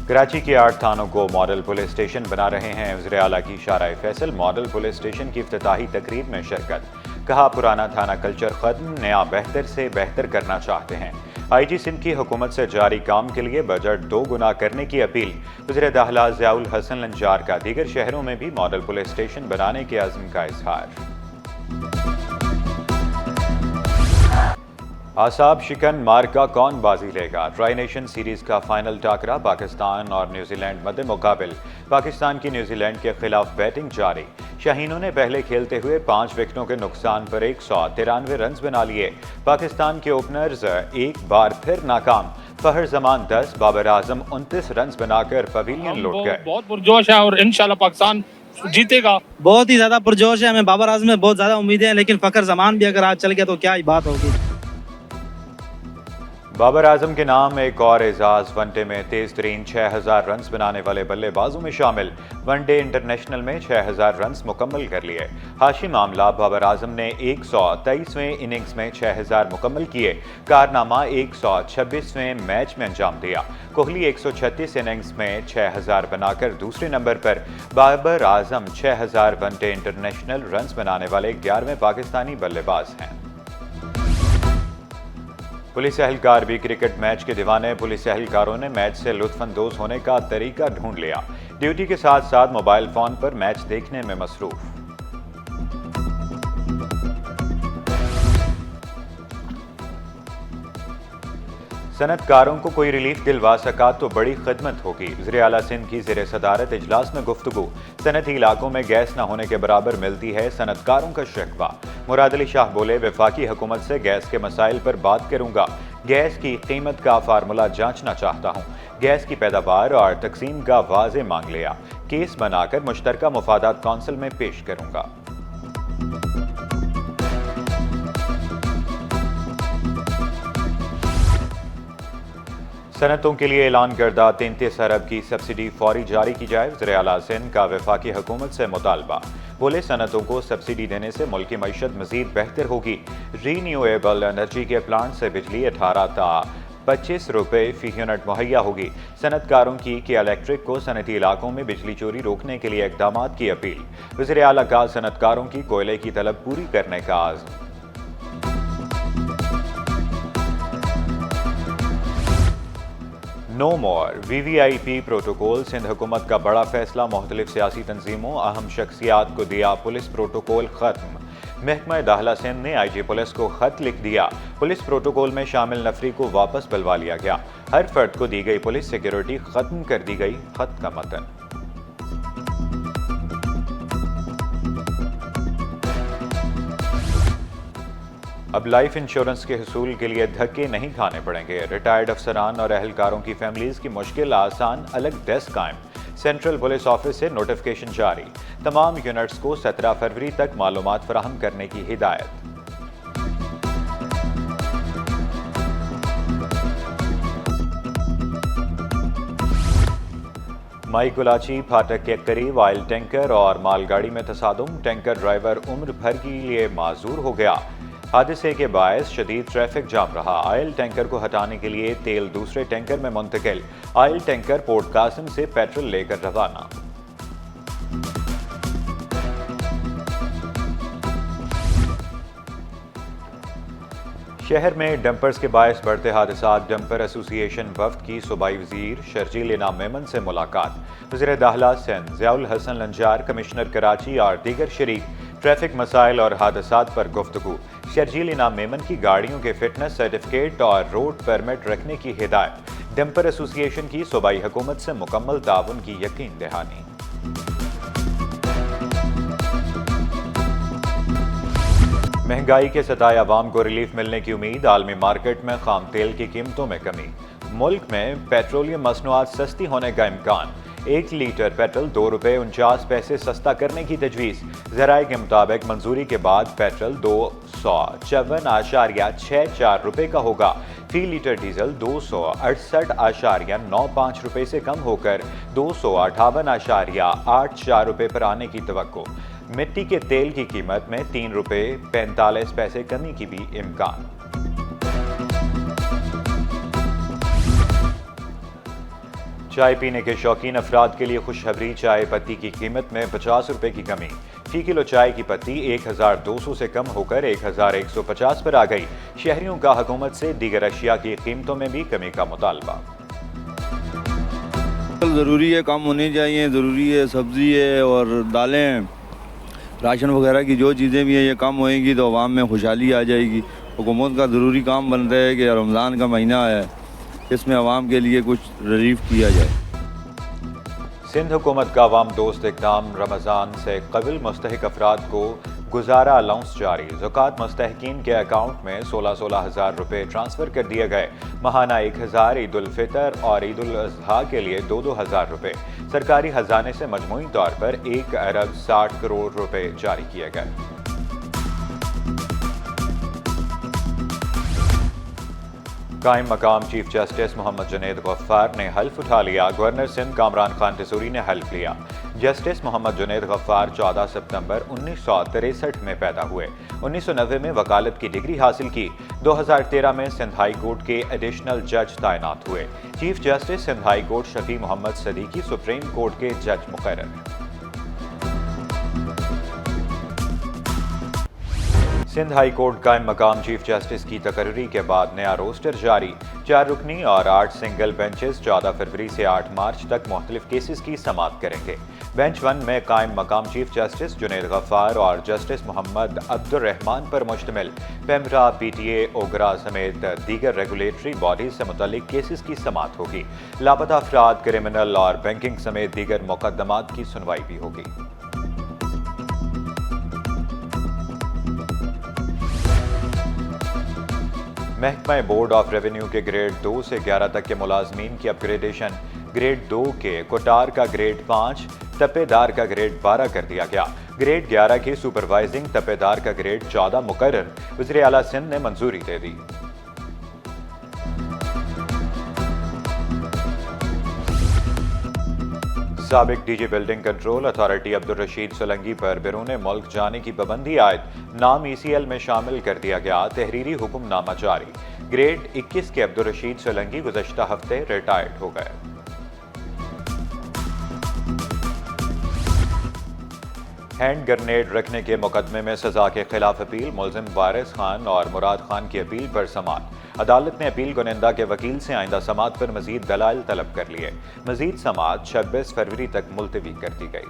कराची के 8 थानों को मॉडल पुलिस स्टेशन बना रहे हैं वज़ीर आला की शाराए फैसल। मॉडल पुलिस स्टेशन की इफ्तिताही तकरीब में शिरकत। कहा, पुराना थाना कल्चर खत्म, नया बेहतर से बेहतर करना चाहते हैं। IG सिंध की हुकूमत से जारी काम के लिए बजट 2 गुना करने की अपील। वज़ीर दाखिला ज़ियाउल हसन लंजार का दीगर शहरों में भी मॉडल पुलिस स्टेशन बनाने के अज़्म का इजहार। आसाब शिकन मार्का कौन बाजी लेगा? ट्राई नेशन सीरीज का फाइनल टाकरा पाकिस्तान और न्यूजीलैंड मद्दे मुकाबिल। पाकिस्तान की न्यूजीलैंड के खिलाफ बैटिंग जारी। शाहीनों ने पहले खेलते हुए 5 विकेटों के नुकसान पर 193 रन बना लिए। पाकिस्तान के ओपनर्स एक बार फिर नाकाम। फहर जमान 10, बाबर आजम 29 रन बनाकर पवेलियन लौट गए। बहुत पुरजोश है और इंशाल्लाह पाकिस्तान जीतेगा। बहुत ही ज्यादा पुरजोश है, हमें बाबर आजम में बहुत ज्यादा उम्मीदें हैं, लेकिन फखर जमान भी अगर आज चल गया तो क्या ही बात होगी। बाबर आजम के नाम एक और एजाज। वनडे में तेज तरीन 6000 रन बनाने वाले बल्लेबाजों में शामिल। वनडे इंटरनेशनल में 6000 रन मुकम्मल कर लिए। हाशिम आमला बाबर आजम ने 123वें इनिंग्स में 6000 मुकम्मल किए। कारनामा 126वें मैच में अंजाम दिया। कोहली 136 इनिंग्स में 6000 बनाकर दूसरे नंबर पर। Babar Azam 6000 one day international run बनाने वाले 11वें पाकिस्तानी बल्लेबाज हैं। पुलिस एहलकार भी क्रिकेट मैच के दीवाने। पुलिस एहलकारों ने मैच से लुत्फानंदोज होने का तरीका ढूंढ लिया। ड्यूटी के साथ साथ मोबाइल फोन पर मैच देखने में मसरूफ। सनतकारों को कोई रिलीफ दिलवा सका तो बड़ी खिदमत होगी। वज़ीर आला सिंध की ज़ेर सदारत इजलास में गुफ्तगू। सनती इलाकों में गैस न होने के बराबर मिलती है सनतकारों का शिकवा। मुराद अली शाह बोले, वफाकी हुकूमत से गैस के मसाइल पर बात करूंगा। गैस की कीमत का फार्मूला जांचना चाहता हूं। गैस की पैदावार और तकसीम का वाज़े मांग लिया। केस बनाकर मुश्तरका मुफादात कौंसिल में पेश करूंगा। सनतों के लिए ऐलान करदा 33 अरब की सब्सिडी फौरी जारी की जाए। वज़ीर आला सिंध का वफाकी हुकूमत से मुतालबा। बोले, सनतों को सब्सिडी देने से मुल्क की मईशत मजीद बेहतर होगी। रीन्यूएबल एनर्जी के प्लांट से बिजली 18 ता 25 रुपये फी यूनिट मुहैया होगी। सनतकारों की कि इलेक्ट्रिक को सनती इलाकों में बिजली चोरी रोकने के लिए इकदाम की अपील। वज़ीर आला का सनतकारों की कोयले की तलब पूरी करने का आज़म। नो मोर VVIP प्रोटोकॉल। सिंध हुकूमत का बड़ा फैसला। मुख्तलिफ सियासी तंजीमों अहम शख्सियात को दिया पुलिस प्रोटोकॉल खत्म। महकमा दाखिला सिंध ने IG पुलिस को खत लिख दिया। पुलिस प्रोटोकॉल में शामिल नफरी को वापस बुलवा लिया गया। हर फर्द को दी गई पुलिस सिक्योरिटी खत्म कर दी गई। खत का मतन। अब लाइफ इंश्योरेंस के हुसूल के लिए धक्के नहीं खाने पड़ेंगे। रिटायर्ड अफसरान और अहलकारों की फैमिलीज की मुश्किल आसान। अलग डेस्क कायम। सेंट्रल पुलिस ऑफिस से नोटिफिकेशन जारी। तमाम यूनिट्स को 17 फरवरी तक मालूमात फराहम करने की हिदायत। माई गुलाची फाटक के करीब ऑयल टैंकर और मालगाड़ी में तसादुम। टैंकर ड्राइवर उम्र भर के लिए माजूर हो गया। हादसे के बायस शदीद ट्रैफिक जाम रहा। ऑयल टैंकर को हटाने के लिए तेल दूसरे टैंकर में मुंतकिल। ऑयल टैंकर पोर्ट कासिम से पेट्रोल लेकर रवाना। शहर में डंपर्स के बायस बढ़ते हादसात। डंपर एसोसिएशन वफ्द की सूबाई वजीर शर्जील इनाम मेमन से मुलाकात। वज़ीर दाखिला सिंध ज़ियाउल हसन लंजार, कमिश्नर कराची और दीगर शरीक। ट्रैफिक मसाइल और हादसात पर गुफ्तगू। शर्जील इनाम मेमन की गाड़ियों के फिटनेस सर्टिफिकेट और रोड परमिट रखने की हिदायत। डंपर एसोसिएशन की सूबाई हुकूमत से मुकम्मल ताउन की यकीन दहानी। महंगाई के सताए अवाम को रिलीफ मिलने की उम्मीद। आलमी मार्केट में खाम तेल की कीमतों में कमी। मुल्क में पेट्रोलियम मसनूआत सस्ती होने का इम्कान। 1 लीटर पेट्रोल 2 रुपये 49 पैसे सस्ता करने की तजवीज़। ज़राए के मुताबिक मंजूरी के बाद पेट्रोल 254.64 रुपये का होगा। फी लीटर डीजल 268.95 रुपये से कम होकर 258.84 रुपये पर आने की तवक्को। मिट्टी के तेल की कीमत में 3 रुपये 45 पैसे कमी की भी इम्कान। चाय पीने के शौकीन अफराद के लिए खुशखबरी, चाय पत्ती की कीमत में 50 रुपए की कमी। फी किलो चाय की पत्ती 1200 से कम होकर 1150 पर आ गई। शहरियों का हुकूमत से दीगर अशिया की कीमतों में भी कमी का मुतालबा। ज़रूरी है, कम होनी चाहिए, ज़रूरी है। सब्ज़ी है और दालें, राशन वगैरह की जो चीज़ें भी हैं ये कम होएंगी तो आवाम में खुशहाली आ जाएगी। हुकूमत का ज़रूरी काम बन रहा है कि रमज़ान का महीना है, इसमें आवाम के लिए कुछ रिलीफ किया जाए। सिंध हुकूमत का अवाम दोस्त इक़दाम, रमज़ान से कबल मुस्तहिक अफराद को गुजारा अलाउंस जारी। ज़कात मुस्तहिकीन के अकाउंट में 16-16 हज़ार रुपये ट्रांसफ़र कर दिए गए। महाना 1000, ईद उल फितर और ईद उल अज़हा के लिए 2-2 हज़ार रुपये। सरकारी खजाने से मजमूई तौर पर 1 अरब 60 करोड़ रुपये जारी किए गए। कायम मकाम चीफ जस्टिस मोहम्मद जुनैद गफ्फार ने हल्फ उठा लिया। गवर्नर सिंध कामरान खान तसूरी ने हल्फ लिया। जस्टिस मोहम्मद जुनैद गफ्फार 14 सितंबर 1963 में पैदा हुए। 1990 में वकालत की डिग्री हासिल की। 2013 में सिंध हाई कोर्ट के एडिशनल जज तैनात हुए। Chief justice Sindh high court Shafi Mohammad Siddiqui supreme court के जज मुकर्रर। सिंध हाई कोर्ट कायम मकाम चीफ जस्टिस की तकर्री के बाद नया रोस्टर जारी। 4 रुकनी और 8 सिंगल बेंचेस 14 फरवरी से 8 मार्च तक मुख्तलिफ केसेस की समाअत करेंगे। बेंच 1 में कायम मकाम चीफ जस्टिस जुनैद गफ्फार और जस्टिस मोहम्मद अब्दुर्रहमान पर मुश्तमिल पेमरा, PTA, ओगरा समेत दीगर रेगुलेटरी बॉडीज से मुतल्लिक केसेस की समाअत होगी। लापता अफराद, क्रिमिनल और बैंकिंग समेत दीगर मुकदमात की सुनवाई भी होगी। महकमा बोर्ड ऑफ रेवेन्यू के ग्रेड 2 से 11 तक के मुलाजमीन की अपग्रेडेशन। ग्रेड 2 के कोटार का ग्रेड 5, तपेदार का ग्रेड 12 कर दिया गया। ग्रेड 11 के सुपरवाइजिंग तपेदार का ग्रेड 14 मुकर्रर। वज़ीर आला सिंध ने मंजूरी दे दी। साबिक DG building control authority Abdul Rashid Solangi पर बैरून मुल्क जाने की पाबंदी आयद। नाम ECL में शामिल कर दिया गया। तहरीरी हुक्मनामा जारी। ग्रेड 21 के अब्दुल रशीद सोलंगी गुज़श्ता हफ्ते रिटायर्ड हो गए। हैंड ग्रेनेड रखने के मुकदमे में सजा के खिलाफ अपील। मुलजिम वारिस खान और मुराद खान की अपील पर समाअत। अदालत ने अपील कुनिंदा के वकील से आइंदा समाअत पर मजीद दलाइल तलब कर लिए। मजीद समाअत 26 फरवरी तक मुलतवी कर दी गई।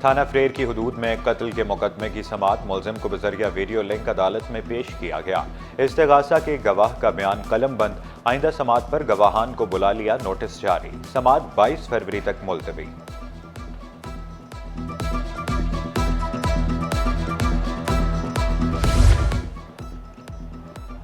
थाना फ्रेर की हुदूद में कत्ल के मुकदमे की समाअत। मुलजिम को बजरिया वीडियो लिंक अदालत में पेश किया गया। इस्तिगासा के गवाह का बयान कलम बंद। आइंदा समाअत पर गवाहान को बुला लिया, नोटिस जारी। समाअत 22 फरवरी तक मुलतवी।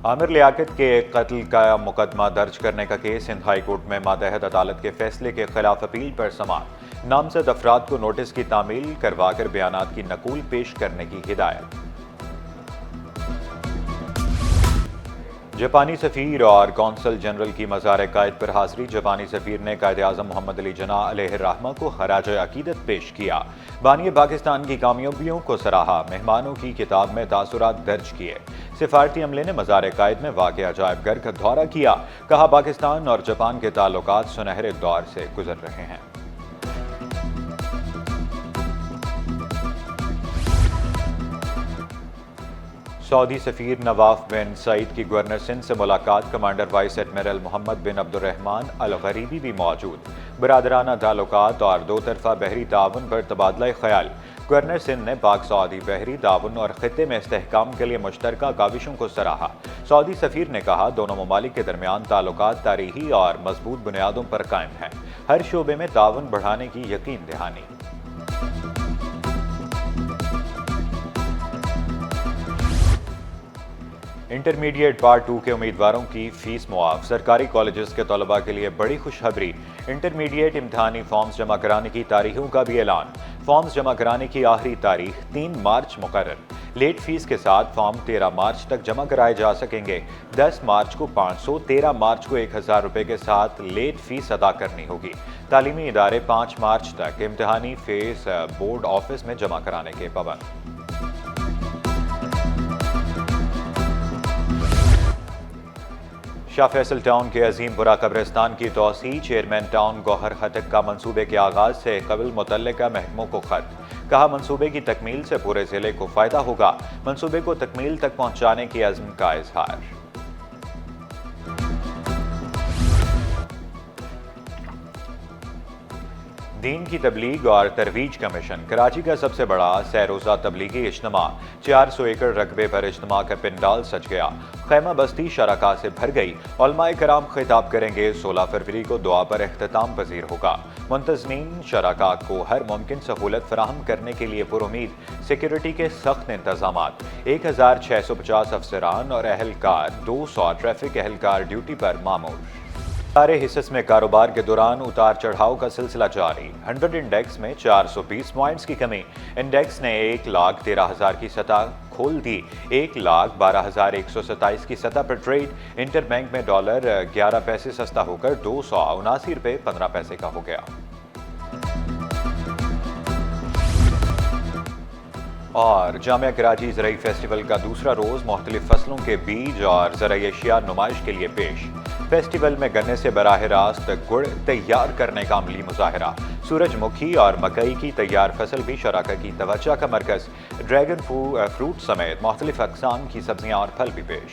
आमिर लियाकत के कत्ल का मुकदमा दर्ज करने का केस सिंध हाई कोर्ट में मातहत अदालत के फैसले के खिलाफ अपील पर समाअत। नामजद अफराद को नोटिस की तामील करवाकर बयानात की नकूल पेश करने की हिदायत। जापानी सफ़ीर और कौंसल जनरल की मज़ार कायद पर हाज़री। जापानी सफ़ीर ने कायद आज़म मोहम्मद अली जिन्ना अलैहिर्रहमा को खराज अकीदत पेश किया। बानी पाकिस्तान की कामयाबियों को सराहा। मेहमानों की किताब में तासुरात दर्ज किए। सिफारती अमले ने मज़ार कायद में वाक़ अजायब घर का दौरा किया। कहा, पाकिस्तान और जापान के ताल्लुकात सुनहरे दौर से गुजर रहे हैं। सऊदी सफ़ीर नवाफ बिन सईद की गवर्नर सिंध से मुलाकात। कमांडर वाइस एडमिरल मोहम्मद बिन अब्दुर्रहमान अल गरीबी भी मौजूद। बरादराना ताल्लुकात और दो तरफा बहरी ताउन पर तबादला ख्याल। गवर्नर सिंध ने पाक सऊदी बहरी ताउन और खित्ते में इस्तेहकाम के लिए मुश्तरका काविशों को सराहा। सऊदी सफ़ीर ने कहा, दोनों ममालिक के दरमियान ताल्लुकात तारीखी और मजबूत बुनियादों पर कायम हैं। हर शोबे में ताउन बढ़ाने की यकीन दहानी। इंटरमीडिएट पार्ट 2 के उम्मीदवारों की फीस मुआफ। सरकारी कॉलेजेस के तलबा के लिए बड़ी खुशखबरी। इंटरमीडिएट इम्तहानी फॉर्म्स जमा कराने की तारीखों का भी ऐलान। फॉर्म्स जमा कराने की आखिरी तारीख 3 मार्च मुकर्रर। लेट फीस के साथ फॉर्म 13 मार्च तक जमा कराए जा सकेंगे। 10 मार्च को 500, 13 मार्च को 1000 रुपये के साथ लेट फीस अदा करनी होगी। तालीमी इदारे 5 मार्च तक इम्तहानी फीस बोर्ड ऑफिस में जमा कराने के पाबंद। शाह फैसल टाउन के अजीमपुरा कब्रिस्तान की तोसी, चेयरमैन टाउन गौहर खटक का मंसूबे के आगाज से कबल मुतल्लिका महकमों को खत। कहा, मंसूबे की तकमील से पूरे जिले को फायदा होगा। मंसूबे को तकमील तक पहुंचाने की अज़्म का इजहार। दीन की तबलीग और तरवीज कमीशन कराची का सबसे बड़ा सैरोज़ा तबलीगी इज्तिमा, 400 एकड़ रकबे पर इज्तिमा का पिंडाल सज गया। खैमा बस्ती शराका से भर गई। उलमाए कराम खिताब करेंगे। 16 फरवरी को दुआ पर इख्तिताम पजीर होगा। मुंतज़मीन शराका को हर मुमकिन सहूलत फराहम करने के लिए पुरुमीद सिक्योरिटी के सख्त इंतजाम। 1650 अफसरान और अहलकार, 200 ट्रैफिक अहलकार ड्यूटी पर मामूर। सारे हिस्स में कारोबार के दौरान उतार चढ़ाव का सिलसिला जारी। 100 इंडेक्स में 420 पॉइंट्स की कमी। इंडेक्स ने 1,13,000 की सतह खोल दी। 1,12,127 की सतह पर ट्रेड। इंटरबैंक में डॉलर 11 पैसे सस्ता होकर 279 रुपये 15 पैसे का हो गया। और जामिया कराची ज़राई फेस्टिवल का दूसरा रोज मुख्तलिफ फसलों के बीज और ज़राई अशिया नुमाइश के लिए पेश। फेस्टिवल में गन्ने से बराह रास्त गुड़ तैयार करने का अमली मुजाहरा। सूरजमुखी और मकई की तैयार फसल भी शराका की तवज्जो का मरकज। ड्रैगन फ्रूट समेत मुख्तलिफ अक़साम की सब्जियां और फल भी पेश।